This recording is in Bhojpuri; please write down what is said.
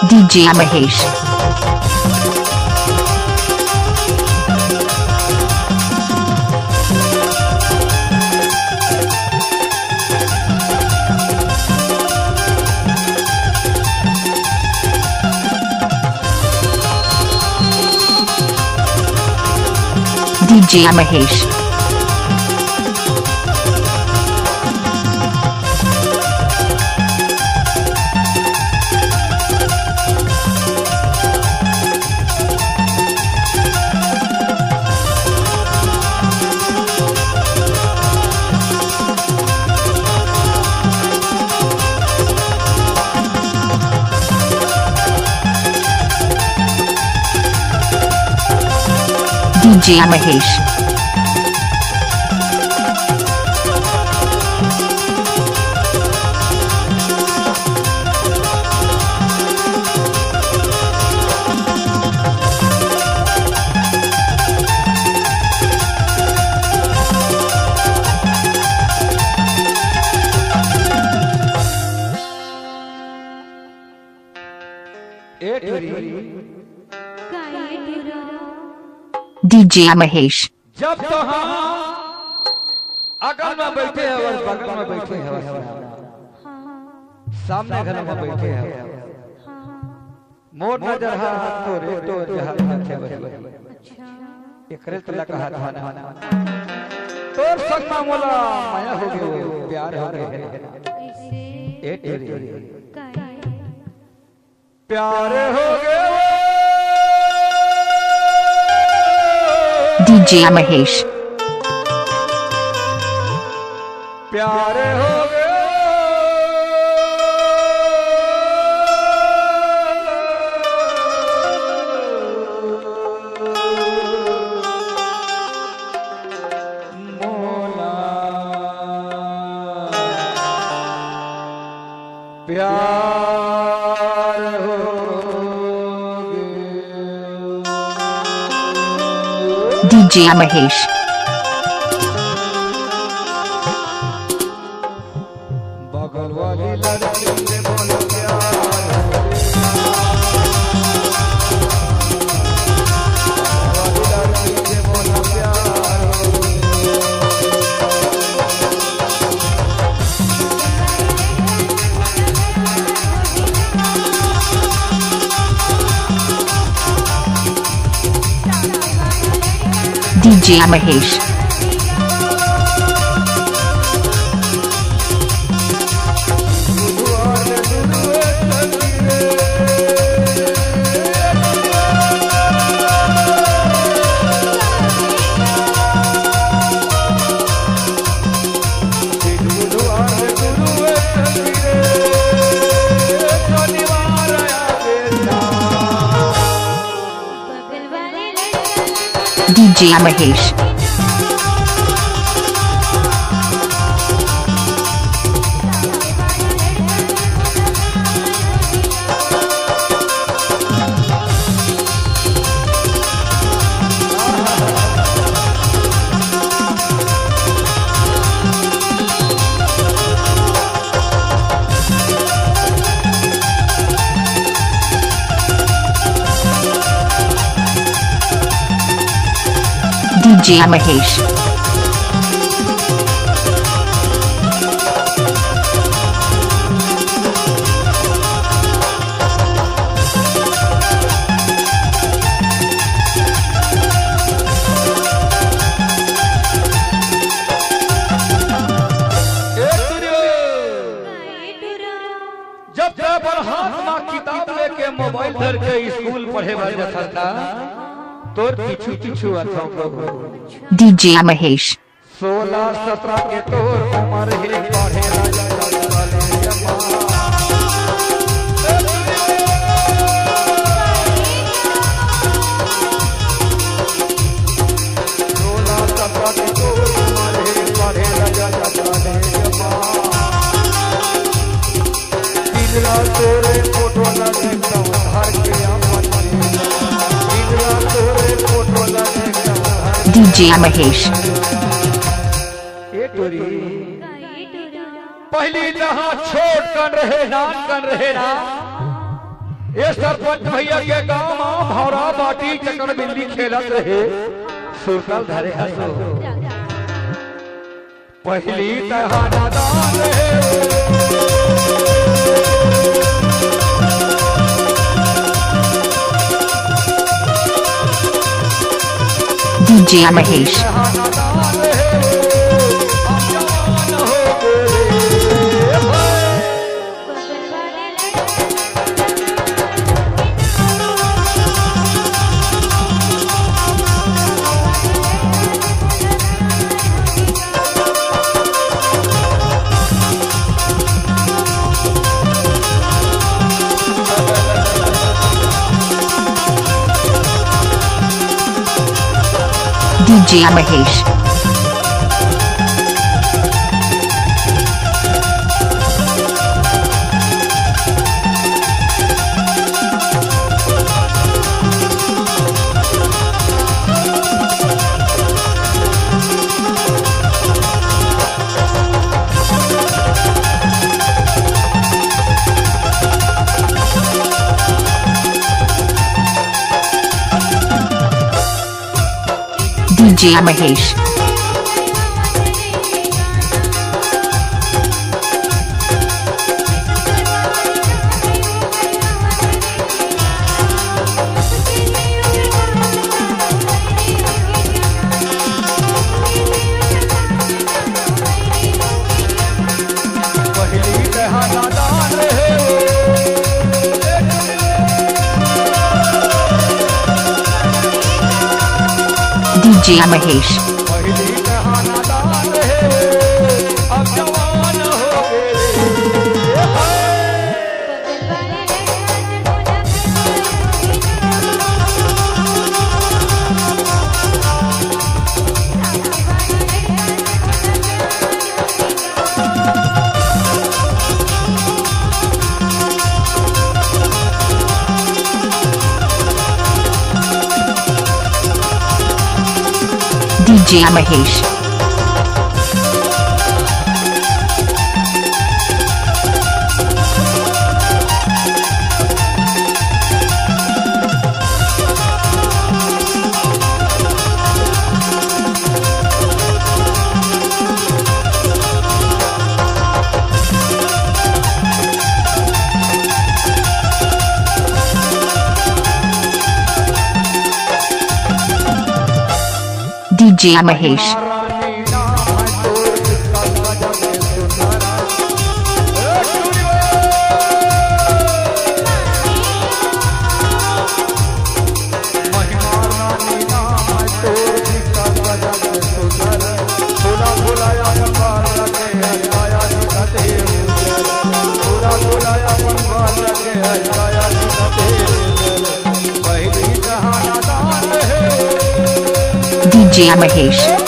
DJ Mahesh. DJ Mahesh. DJ Mahesh. DJ Mahesh. जब तो हम अगल में बैठे हैं और बगल में बैठे हैं, सामने घर में बैठे हैं, मोर नजर हाथ तो रे तो जहां थे बस एकरे तला का हाथ हाना तोर संग में मोला माया हो गयो, प्यार हो गए, ए तेरी प्यार हो गयो DJ Mahesh. प्यार हो गया मोला, प्यार हो DJ Mahesh. बगल वाली लड़की से बोलो प्यार लड़की से बोलो प्यार DJ Mahesh. DJ Mahesh. DJ Mahesh. जब पर हाथ में किताब लेके मोबाइल धर के स्कूल पढ़े वाले था तोर पीछू पीछू आता प्रभु DJ Mahesh. 16-17 के तोर उम्र है पढ़े वाले तोरे फोटो ना देखता हर के तोरे फोटो ना देखता DJ Mahesh. पहली जहां छोट कर रहे नान कर रहे ना ये सरपंच भैया के गांव में भौरा बाटी चक्कर बिल्ली खेलत रहे सुरकल धरे हसो पहली तहाना दान DJ Mahesh. DJ Mahesh. DJ Mahesh. DJ Mahesh. DJ Mahesh. DJ Mahesh. DJ Mahesh.